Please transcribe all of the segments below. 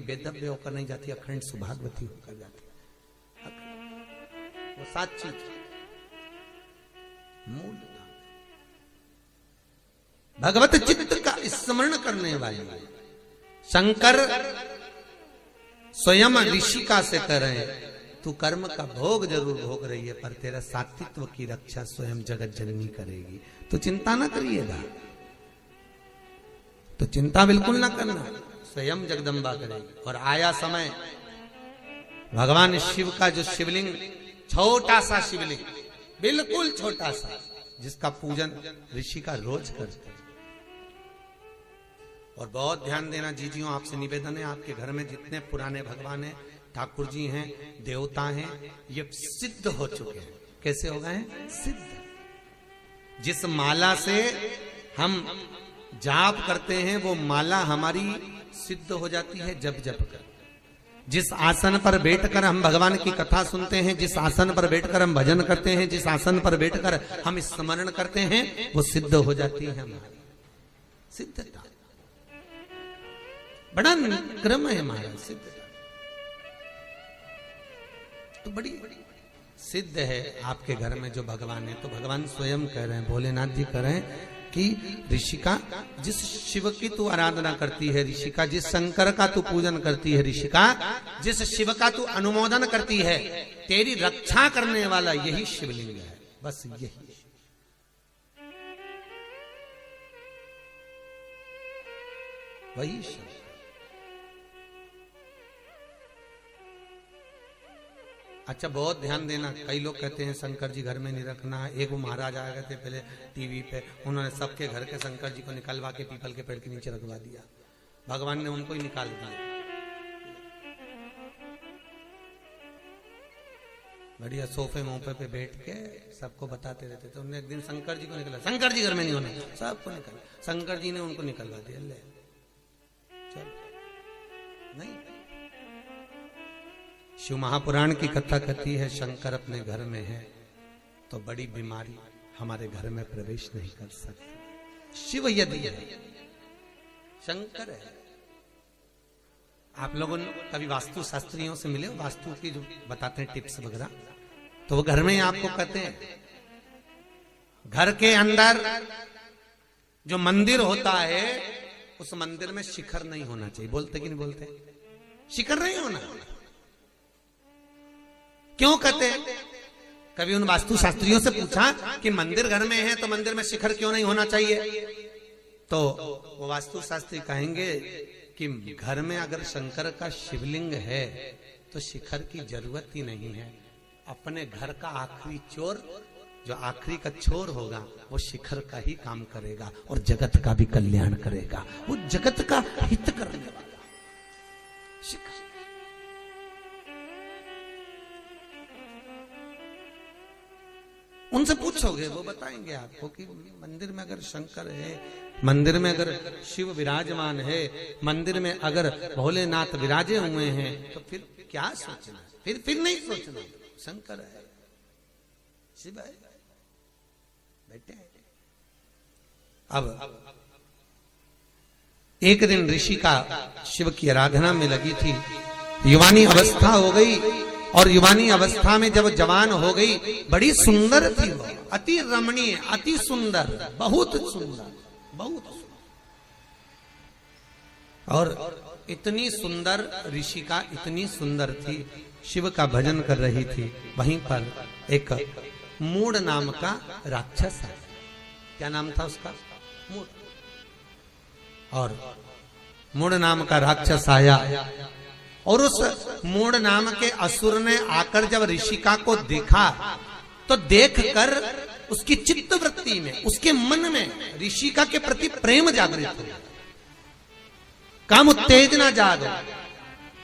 वेदव्य होकर नहीं जाती, अखंड सुभागवती होकर जाती। वो 7 चीज मूल भगवत चित्त का स्मरण करने वाली शंकर स्वयं ऋषिका से करें, तू कर्म का भोग जरूर भोग रही है पर तेरा सात्वित्व की रक्षा स्वयं जगत जननी करेगी, तो चिंता ना करिएगा, तो चिंता बिल्कुल ना करना, स्वयं जगदम्बा करेगी। और आया समय भगवान शिव का जो शिवलिंग, छोटा सा शिवलिंग, बिल्कुल छोटा सा, जिसका पूजन ऋषि का रोज करते। और बहुत ध्यान देना जीजियों, आपसे निवेदन है, आपके घर में जितने पुराने भगवान हैं, ठाकुर जी हैं, देवता हैं, ये सिद्ध हो चुके हैं। कैसे हो गए हैं? सिद्ध। जिस माला से हम जाप करते हैं वो माला हमारी सिद्ध हो जाती है जब जप कर। जिस आसन पर बैठकर हम भगवान की कथा सुनते हैं, जिस आसन पर बैठकर हम भजन करते हैं, जिस आसन पर बैठकर हम स्मरण करते हैं, वो सिद्ध हो जाती है हमारी सिद्धता। बड़ा क्रम है हमारा सिद्धता, तो बड़ी सिद्ध है आपके घर में जो भगवान है। तो भगवान स्वयं कह रहे हैं, भोलेनाथ जी कह रहे हैं कि ऋषिका, जिस शिव की तू आराधना करती है, ऋषिका जिस शंकर का तू पूजन करती है, ऋषिका जिस शिव का तू अनुमोदन करती है, तेरी रक्षा करने वाला यही शिवलिंग है, बस यही। वही शिव। अच्छा, बहुत ध्यान देना, कई लोग कहते हैं शंकर जी घर में नहीं रखना। एक वो महाराज आ गए थे पहले टीवी पे, उन्होंने सबके घर के शंकर जी को निकलवा के पीपल के पेड़ के नीचे रखवा दिया, भगवान ने उनको ही निकाल दिया। बढ़िया सोफे मोफे पे बैठ के सबको बताते रहते थे। उन्होंने एक दिन शंकर जी को निकला, शंकर जी घर में नहीं होना, सबको निकल, शंकर जी ने उनको निकलवा दिया। ले चल, नहीं, शिव महापुराण की कथा कहती है शंकर अपने घर में है तो बड़ी बीमारी हमारे घर में प्रवेश नहीं कर सकती। शिव यदि है, शंकर है। आप लोगों ने कभी वास्तु शास्त्रियों से मिले, वास्तु की जो बताते हैं टिप्स वगैरह, तो वो घर में ही आपको कहते हैं घर के अंदर जो मंदिर होता है उस मंदिर में शिखर नहीं होना चाहिए। बोलते कि नहीं बोलते? शिखर नहीं होना। क्यों कहते हैं? कभी उन वास्तु शास्त्रियों से पूछा कि मंदिर घर में है तो मंदिर में शिखर क्यों नहीं होना चाहिए? तो वो वास्तु शास्त्री कहेंगे कि घर में अगर शंकर का शिवलिंग है तो शिखर की जरूरत ही नहीं है। अपने घर का आखिरी चोर, जो आखिरी का छोर होगा, वो शिखर का ही काम करेगा और जगत का भी कल्याण करेगा, वो जगत का हित करने वाला शिखर। उनसे पूछोगे वो बताएंगे आपको कि मंदिर में अगर शंकर है, मंदिर में अगर शिव विराजमान है, मंदिर में अगर भोलेनाथ विराजे हुए हैं, तो फिर क्या सोचना? फिर नहीं सोचना, शंकर है, शिव है, बैठे हैं। अब एक दिन ऋषि का शिव की आराधना में लगी थी, युवानी अवस्था हो गई, और युवानी अवस्था में जब जवान हो गई, बड़ी सुंदर थी वो, अति रमणीय, अति सुंदर, बहुत सुंदर, बहुत सुंदर। और इतनी सुंदर ऋषिका, इतनी सुंदर थी, शिव का भजन कर रही थी। वहीं पर एक मूढ़ नाम का राक्षस है। क्या नाम था उसका? मूढ़। और मूढ़ नाम का राक्षस आया और उस मूढ़ नाम के असुर ने आकर जब ऋषिका को देखा तो देखकर उसकी चित्त वृत्ति में, उसके मन में ऋषिका के प्रति प्रेम जागृत हो, काम उत्तेजना जाग,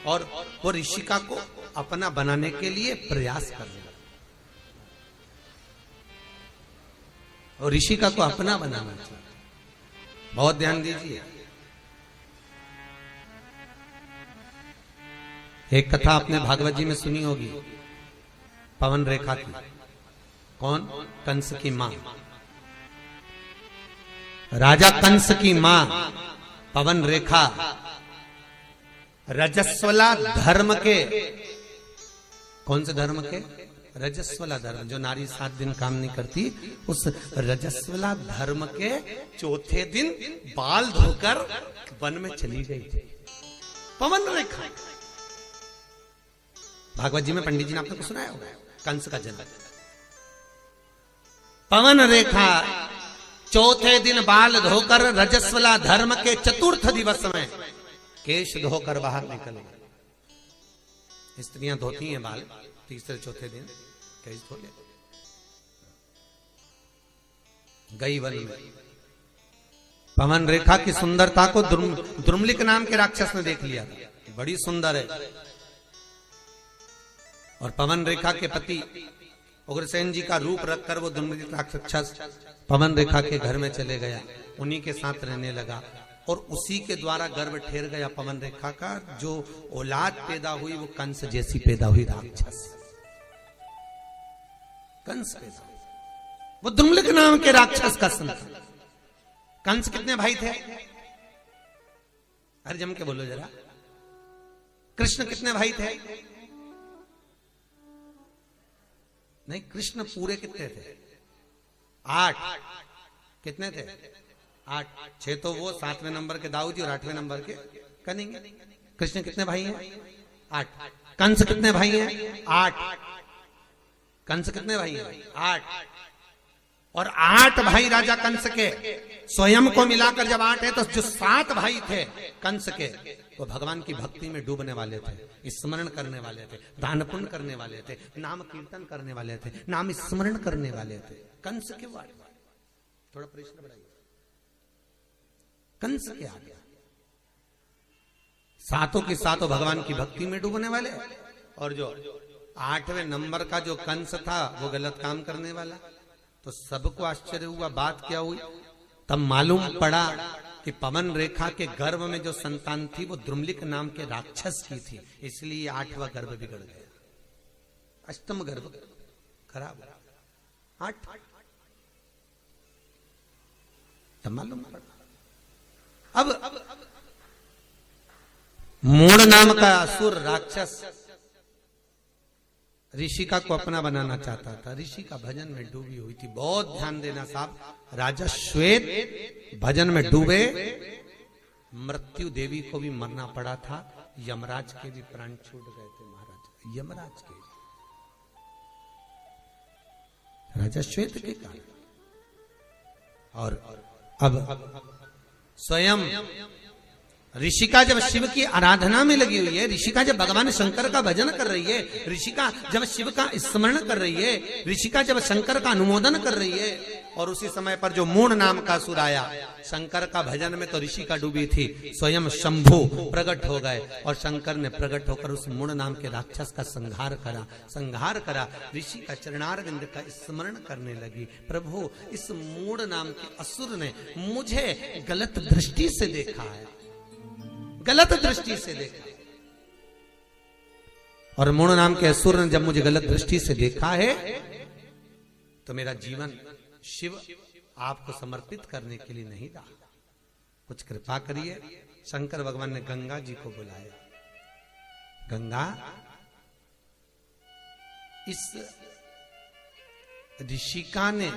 और वो ऋषिका को अपना बनाने के लिए प्रयास कर रहा, और ऋषिका को अपना बनाना चाहिए। बहुत ध्यान दीजिए, एक कथा आपने भागवत जी में सुनी होगी, पवन रेखा की। कौन? कंस की मां, राजा कंस की मां पवन रेखा रजस्वला धर्म के, कौन से धर्म के? रजस्वला धर्म, जो नारी 7 दिन काम नहीं करती, उस रजस्वला धर्म के चौथे दिन बाल धोकर वन में चली गई थी। पवन रेखा, भागवत जी में पंडित जी ने आपको सुनाया होगा, कंस का जन्म। पवन रेखा चौथे दिन बाल धोकर रजस्वला धर्म के चतुर्थ दिवस में केश धोकर बाहर निकल गई। स्त्रियां धोती हैं बाल तीसरे चौथे दिन, केश धो ले गई वन में। पवन रेखा की सुंदरता को द्रुमलिक नाम के राक्षस ने देख लिया था, बड़ी सुंदर है। और पवन रेखा के पति उग्रसेन जी का रूप रखकर वो द्रुमलिक राक्षस पवन रेखा के घर में चले गया, उन्हीं के साथ रहने लगा और उसी के द्वारा गर्भ ठेर गया पवन रेखा का। जो औलाद पैदा हुई वो कंस जैसी पैदा हुई, राक्षस कंस पैदा हुई, वो द्रुमलिक नाम के राक्षस का संतान। कंस कितने भाई थे? अरे जम के बोलो जरा। कृष्ण कितने भाई थे? नहीं, कृष्ण पूरे कितने थे? 8। कितने थे? 8। 6 तो वो, 7वें नंबर के दाऊद जी और 8वें नंबर के कनिंग। कृष्ण कितने भाई हैं? 8। कंस कितने भाई हैं? 8। कंस कितने भाई हैं? 8। और 8 भाई राजा कंस के स्वयं को मिलाकर जब 8 है, तो जो 7 भाई थे कंस के, वो भगवान की भक्ति में डूबने वाले थे, स्मरण करने वाले थे, दान पुण्य करने वाले थे, नाम कीर्तन करने वाले थे, नाम स्मरण करने वाले थे। कंस के वाले थोड़ा प्रश्न बढ़ाइए, कंस के आ गया। 7 के 7 भगवान की भक्ति में डूबने वाले, और जो 8वें नंबर का जो कंस था वो गलत काम करने वाला। तो सबको आश्चर्य हुआ, बात क्या हुई? तब मालूम पड़ा कि पवन रेखा के गर्भ में जो संतान थी वो द्रुमलिक नाम के राक्षस की थी, इसलिए 8वां गर्भ बिगड़ गया, अष्टम गर्भ खराब। 8 तब मालूम पड़ा। अब मूढ़ नाम का असुर राक्षस ऋषिका को अपना बनाना चाहता था, ऋषि का भजन में डूबी हुई थी। बहुत ध्यान देना साहब, राजा श्वेत भजन में डूबे, मृत्यु देवी को भी मरना पड़ा था, यमराज के भी प्राण छूट गए थे महाराज, यमराज के, राजा श्वेत के कारण। और अब स्वयं ऋषिका जब शिव की आराधना में लगी हुई है, ऋषिका जब भगवान शंकर का भजन कर रही है, ऋषिका जब शिव का स्मरण कर रही है, ऋषिका जब शंकर का अनुमोदन कर रही है, और उसी समय पर जो मूढ़ नाम का असुर आया, शंकर का भजन में तो ऋषिका डूबी थी, स्वयं शंभु प्रकट हो गए और शंकर ने प्रकट होकर उस मूढ़ नाम के राक्षस का संहार करा। ऋषि का चरणारविंद का स्मरण करने लगी, प्रभु इस मूढ़ नाम के असुर ने मुझे गलत दृष्टि से देखा है, गलत दृष्टि से देखा, और मूढ़ नाम के असुर ने जब मुझे गलत दृष्टि से देखा है, तो मेरा जीवन शिव आपको समर्पित करने के लिए नहीं रहा, कुछ कृपा करिए। शंकर भगवान ने गंगा जी को बुलाया, गंगा इस ऋषिका ने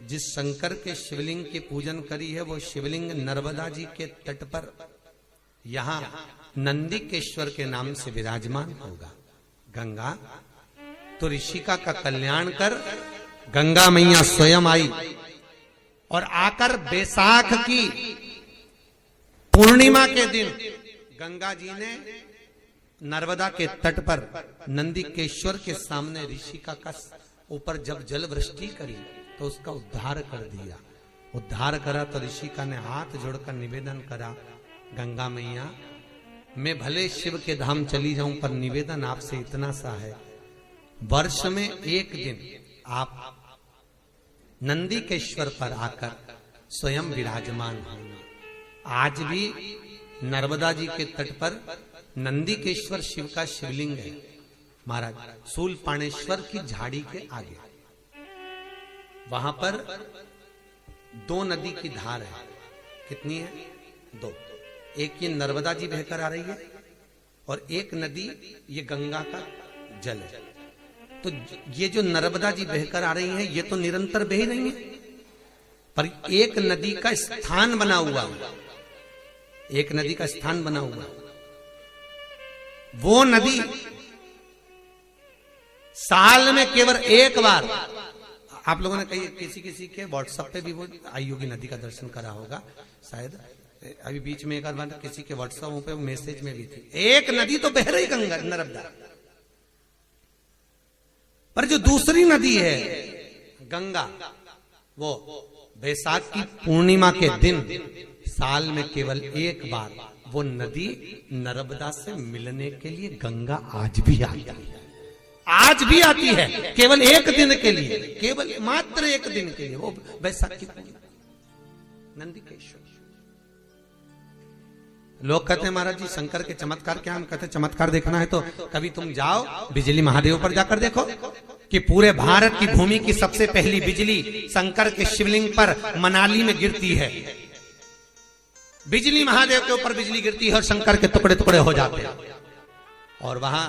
जिस शंकर के शिवलिंग की पूजन करी है, वो शिवलिंग नर्मदा जी के तट पर यहां नंदिकेश्वर के नाम से विराजमान होगा। गंगा तो ऋषिका का कल्याण कर, गंगा मैया स्वयं आई और आकर बैसाख की पूर्णिमा के दिन गंगा जी ने नर्मदा के तट पर नंदिकेश्वर के सामने ऋषिका का ऊपर जब जल वृष्टि करी तो उसका उद्धार कर दिया। उद्धार करा तो ऋषिका ने हाथ जोड़कर निवेदन करा, गंगा मैया मैं भले शिव के धाम चली जाऊं, पर निवेदन आपसे इतना सा है, वर्ष में एक दिन आप नंदिकेश्वर पर आकर स्वयं विराजमान होना। आज भी नर्मदा जी के तट पर नंदिकेश्वर शिव का शिवलिंग है महाराज, शूलपाणेश्वर की झाड़ी के आगे। वहां पर 2 नदी की धार है, कितनी है? 2। एक ये नर्मदा जी बहकर आ रही है और एक नदी ये गंगा का जल है। तो ये जो नर्मदा जी बहकर आ रही हैं, ये तो निरंतर बह रही हैं, पर एक नदी का स्थान बना हुआ, एक नदी का स्थान बना हुआ, वो नदी साल में केवल एक बार, आप लोगों ने कहीं किसी के व्हाट्सएप पे भी वो आई होगी, नदी का दर्शन करा होगा शायद, अभी बीच में एक बार किसी के व्हाट्सएप पे मैसेज में भी थी, एक नदी तो बह रही गंगा नर्मदा, पर जो दूसरी नदी है गंगा, वो बैसाख की पूर्णिमा के दिन साल में केवल एक बार वो नदी नर्मदा से मिलने के लिए गंगा आज भी आती है, आज भी आती है, केवल एक दिन के लिए, केवल मात्र एक दिन के लिए, वो बैसाख की नंदिकेश्वर। लोग कहते हैं महाराज जी शंकर के चमत्कार क्या? हम कहते हैं चमत्कार देखना है तो कभी तुम जाओ बिजली महादेव पर जाकर देखो कि पूरे भारत की भूमि की सबसे पहली बिजली शंकर के शिवलिंग पर मनाली में गिरती है। बिजली महादेव के ऊपर बिजली गिरती है और शंकर के टुकड़े टुकड़े हो जाते हैं, और वहां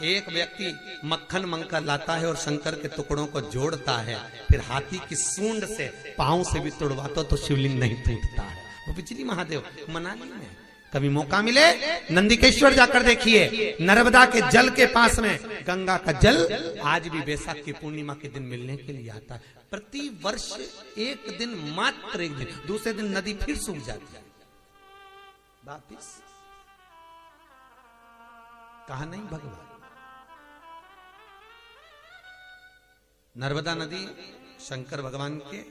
एक व्यक्ति मक्खन मंगकर लाता है और शंकर के टुकड़ों को जोड़ता है, फिर हाथी की सूंड से पांव से भी तोड़वाता तो शिवलिंग नहीं टूटता है। वो बिजली महादेव मनाली में। कभी मौका मिले नंदिकेश्वर जाकर देखिए, नर्मदा के जल के पास में गंगा का जल आज भी बैसाख की पूर्णिमा के दिन मिलने के लिए आता है। प्रति वर्ष एक दिन, मात्र एक दिन, दूसरे दिन नदी फिर सूख जाती है वापिस। कहा नहीं भगवान, नर्मदा नदी शंकर भगवान के,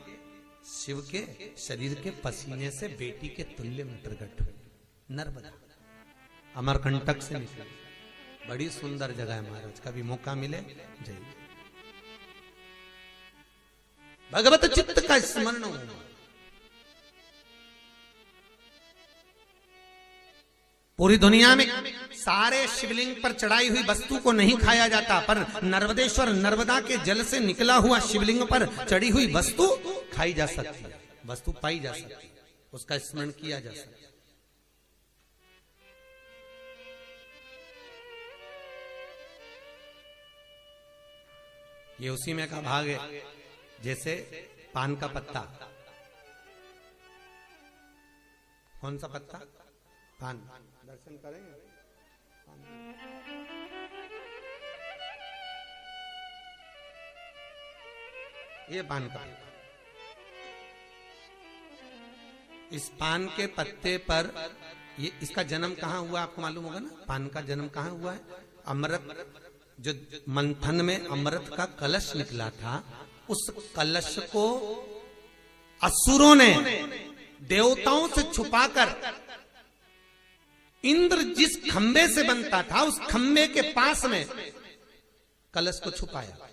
शिव के शरीर के पसीने से बेटी के तुल्य में प्रकट हुई। नर्मदा अमरकंटक से निकली, बड़ी सुंदर जगह है महाराज, कभी मौका मिले जाइए। भगवत चित्त का स्मरण हो। पूरी दुनिया में सारे शिवलिंग पर चढ़ाई हुई वस्तु को नहीं खाया जाता, पर नर्मदेश्वर नर्मदा के जल से निकला हुआ शिवलिंग पर चढ़ी हुई वस्तु खाई जा सकती है, वस्तु पाई जा सकती है, उसका स्मरण किया जा सकता है। ये उसी में का भाग है, जैसे पान का पत्ता, कौन सा पत्ता? पान। दर्शन करेंगे। ये पान का, इस पान के पत्ते पर ये, इसका जन्म कहाँ हुआ आपको मालूम होगा ना? पान का जन्म कहाँ हुआ है? अमृत, जो मंथन में अमृत का कलश निकला था, उस कलश को असुरों ने देवताओं से छुपाकर इंद्र जिस खंबे से बनता था उस खंबे के पास में कलश को छुपाया।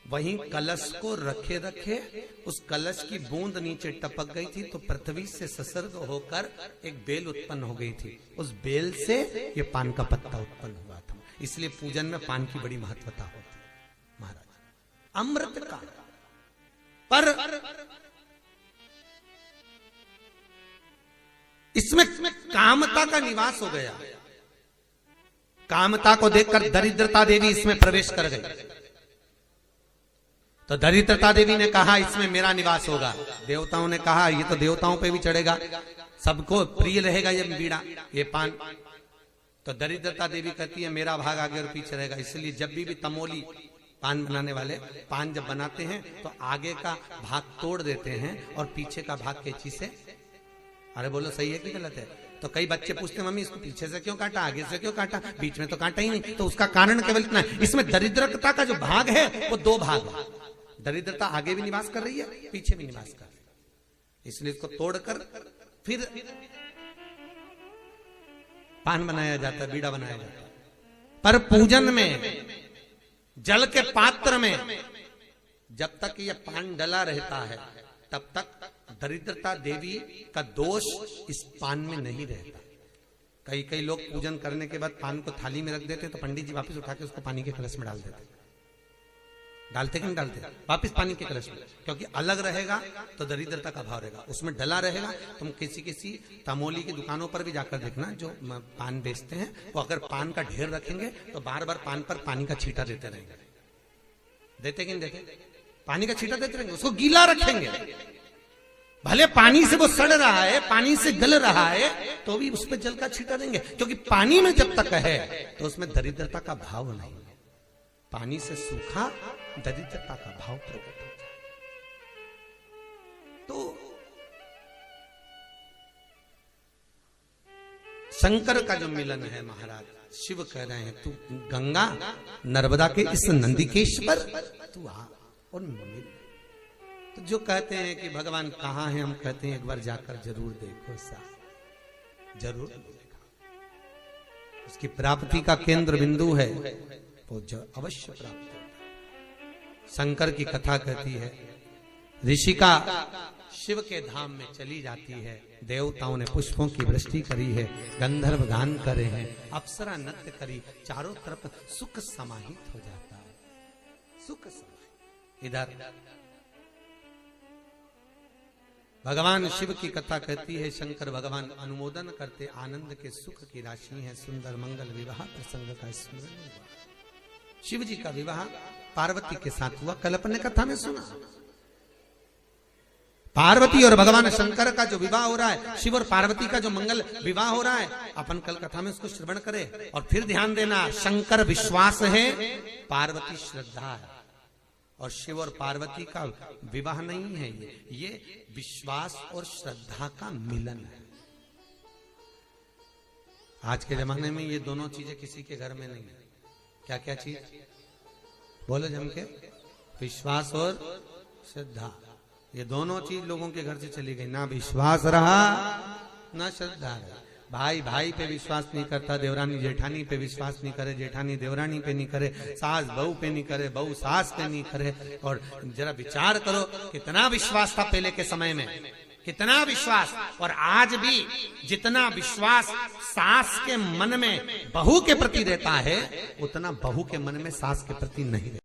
वहीं कलश को रखे रखे उस कलश की बूंद नीचे टपक गई थी, तो पृथ्वी से संसर्ग होकर एक बेल उत्पन्न हो गई थी, उस बेल से ये पान का पत्ता उत्पन्न हुआ था। इसलिए पूजन में पान की बड़ी महत्वता होती है महाराज, अमृत का। पर इसमें कामता का निवास हो गया, कामता को देखकर दरिद्रता देवी इसमें प्रवेश कर गई। तो दरिद्रता देवी ने कहा इसमें मेरा निवास होगा। देवताओं ने कहा ये तो देवताओं पे भी चढ़ेगा, सबको प्रिय रहेगा ये बीड़ा, ये पान। तो दरिद्रता देवी कहती है मेरा भाग आगे और पीछे रहेगा। इसलिए जब भी तमोली पान बनाने वाले पान जब बनाते हैं तो आगे का भाग तोड़ देते हैं और पीछे का भाग कैंची से, अरे बोलो सही है कि गलत है? तो कई बच्चे पूछते हैं मम्मी इसको पीछे से क्यों काटा, आगे से क्यों काटा, बीच में तो काटा ही नहीं। तो उसका कारण केवल इतना है, इसमें दरिद्रता का जो भाग है वो दो भाग है। दरिद्रता आगे भी निवास कर रही है, पीछे भी निवास कर रही है, इसलिए इसको तोड़कर फिर पान बनाया जाता है, बीड़ा बनाया जाता है। पर पूजन में जल के पात्र में जब तक यह पान डला रहता है तब तक दरिद्रता देवी का दोष इस पान में नहीं रहता। कई लोग पूजन करने के बाद पान को थाली में रख देते तो पंडित जी वापस उठा के उसको पानी के कलश में डाल देते। डालते कि नहीं डालते, वापिस पानी के कलश में, क्योंकि अलग रहेगा तो दरिद्रता का भाव रहेगा, उसमें डला रहेगा। तुम किसी तमोली की दुकानों पर भी जाकर देखना, जो पान बेचते हैं वो अगर पान का ढेर रखेंगे तो बार बार पान पर पानी का छींटा देते रहेंगे। देते कि नहीं देते? पानी का छींटा देते रहेंगे, उसको गीला रखेंगे। भले पानी से वो सड़ रहा है, पानी से गल रहा है, तो भी उस पर जल का छींटा देंगे, क्योंकि पानी में जब तक है तो उसमें दरिद्रता का भाव नहीं है। पानी से सूखा दरिद्रता का भाव प्रकट होता है। तो शंकर का जो मिलन है महाराज, शिव कह रहे हैं तू गंगा नर्मदा के इस नंदिकेश्वर तू आ और मिल। तो जो कहते हैं कि भगवान कहाँ है, हम कहते हैं एक बार जाकर जरूर देखो साहब, जरूर देखो। उसकी प्राप्ति का केंद्र बिंदु है वो जो अवश्य प्राप्त होता है। शंकर की कथा कहती है ऋषिका शिव के धाम में चली जाती है, देवताओं ने पुष्पों की वृष्टि करी है, गंधर्व गान करे हैं, अप्सरा नृत्य करी, चारों तरफ सुख समाहित हो जाता है, सुख समाहित। इधर भगवान शिव की कथा कहती है, शंकर भगवान अनुमोदन करते, आनंद के सुख की राशि है, सुंदर मंगल विवाह प्रसंग का स्मरण हुआ। शिव जी का विवाह पार्वती के साथ हुआ, कल अपने कथा में सुना। पार्वती और भगवान शंकर का जो विवाह हो रहा है, शिव और पार्वती का जो मंगल विवाह हो रहा है, अपन कल कथा में उसको श्रवण करें। और फिर ध्यान देना, शंकर विश्वास है, पार्वती श्रद्धा है, और शिव और पार्वती का विवाह नहीं है, ये विश्वास और श्रद्धा का मिलन है। आज के जमाने में ये दोनों चीजें किसी के घर में नहीं है। क्या क्या चीज बोले जम के? विश्वास और श्रद्धा, ये दोनों चीज लोगों के घर से चली गई। ना विश्वास रहा ना श्रद्धा रहा। भाई भाई पे विश्वास नहीं करता, देवरानी जेठानी पे विश्वास नहीं करे, जेठानी देवरानी पे नहीं करे, सास बहू पे नहीं करे, बहू सास पे नहीं करे। और जरा विचार करो कितना विश्वास था पहले के समय में, कितना विश्वास। और आज भी जितना विश्वास सास के मन में बहू के प्रति रहता है, उतना बहू के मन में सास के प्रति नहीं रहता।